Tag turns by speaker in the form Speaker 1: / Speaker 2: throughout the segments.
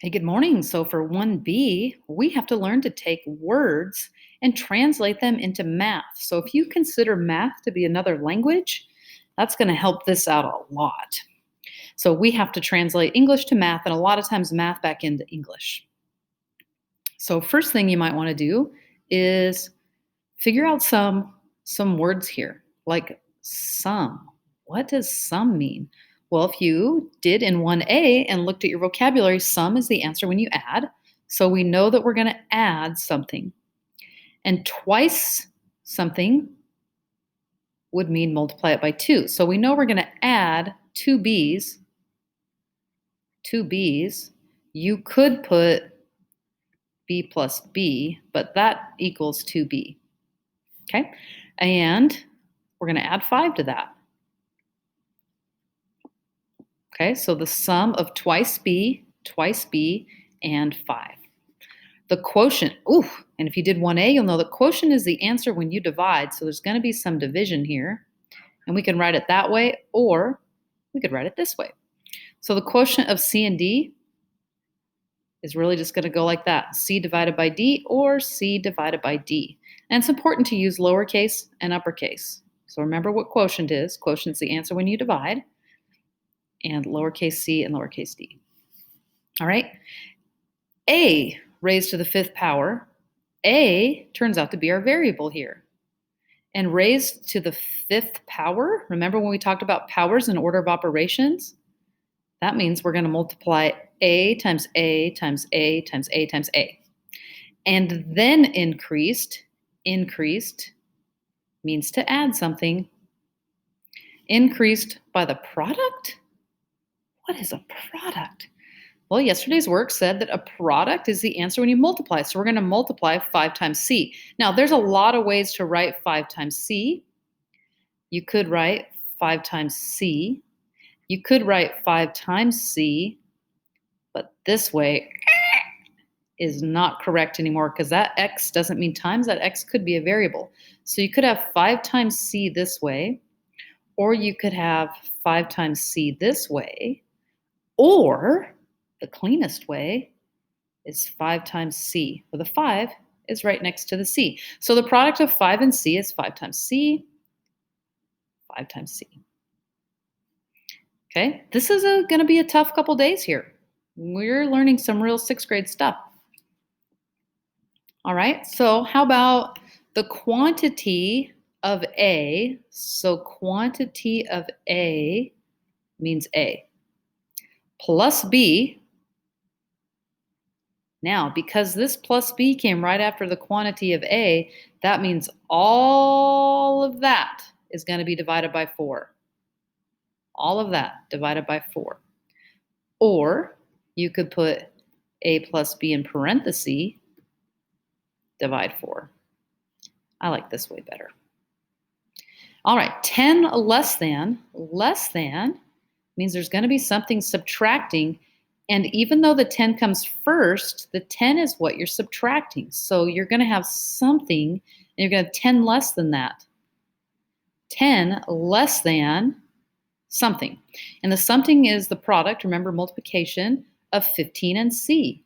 Speaker 1: Hey, good morning. So for 1B, we have to learn to take words and translate them into math. So if you consider math to be another language, that's going to help this out a lot. So we have to translate English to math and a lot of times math back into English. So first thing you might want to do is figure out some words here, like sum. What does sum mean? Well, if you did in 1A and looked at your vocabulary, sum is the answer when you add. So we know that we're going to add something. And twice something would mean multiply it by 2. So we know we're going to add two B's. You could put B plus B, but that equals 2B. Okay? And we're going to add 5 to that. Okay, so the sum of twice B, and 5. The quotient, and if you did 1A, you'll know the quotient is the answer when you divide, so there's going to be some division here. And we can write it that way, or we could write it this way. So the quotient of C and D is really just going to go like that, C divided by D or C divided by D. And it's important to use lowercase and uppercase. So remember what quotient is. Quotient is the answer when you divide, and lowercase c and lowercase d. All right. A raised to the 5th power. A turns out to be our variable here. And raised to the 5th power, remember when we talked about powers in order of operations? That means we're going to multiply A times A times A times A times A. And then increased means to add something. Increased by the product? What is a product? Well, yesterday's work said that a product is the answer when you multiply. So we're going to multiply 5 times C. Now, there's a lot of ways to write 5 times C. You could write 5 times C. You could write 5 times C, but this way is not correct anymore because that X doesn't mean times. That X could be a variable. So you could have 5 times C this way, or you could have 5 times C this way, or the cleanest way is 5 times C, where the 5 is right next to the C. So the product of 5 and C is 5 times C, 5 times C. Okay, this is going to be a tough couple days here. We're learning some real 6th grade stuff. All right, so how about the quantity of A? So quantity of A means A plus B. Now, because this plus B came right after the quantity of A, that means all of that is going to be divided by 4. All of that divided by 4. Or you could put A plus B in parentheses, divide 4. I like this way better. All right, 10 less than means there's going to be something subtracting. And even though the 10 comes first, the 10 is what you're subtracting. So you're going to have something, and you're going to have 10 less than that. 10 less than something. And the something is the product, remember multiplication, of 15 and C.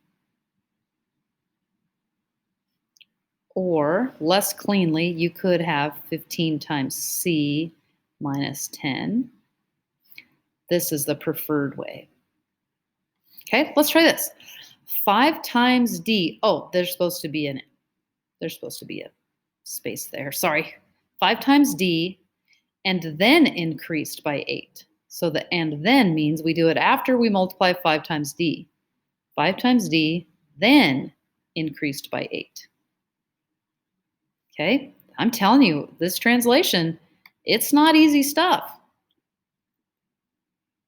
Speaker 1: Or less cleanly, you could have 15 times C minus 10. This is the preferred way. Okay, let's try this. 5 times D. Oh, there's supposed to be a space there. Sorry. 5 times D and then increased by 8. So the and then means we do it after we multiply 5 times D. 5 times D, then increased by 8. Okay, I'm telling you, this translation, it's not easy stuff.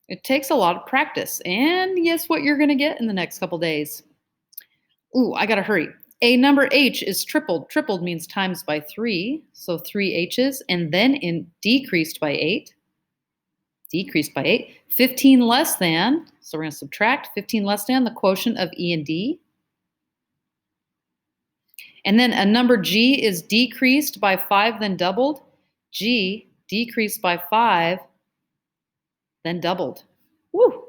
Speaker 1: It takes a lot of practice. And guess what you're going to get in the next couple days? Ooh, I got to hurry. A number H is tripled. Tripled means times by 3. So 3 H's. And then decreased by 8. Decreased by 8. 15 less than. So we're going to subtract 15 less than the quotient of E and D. And then a number G is decreased by 5, then doubled. G decreased by 5, then doubled. Woo!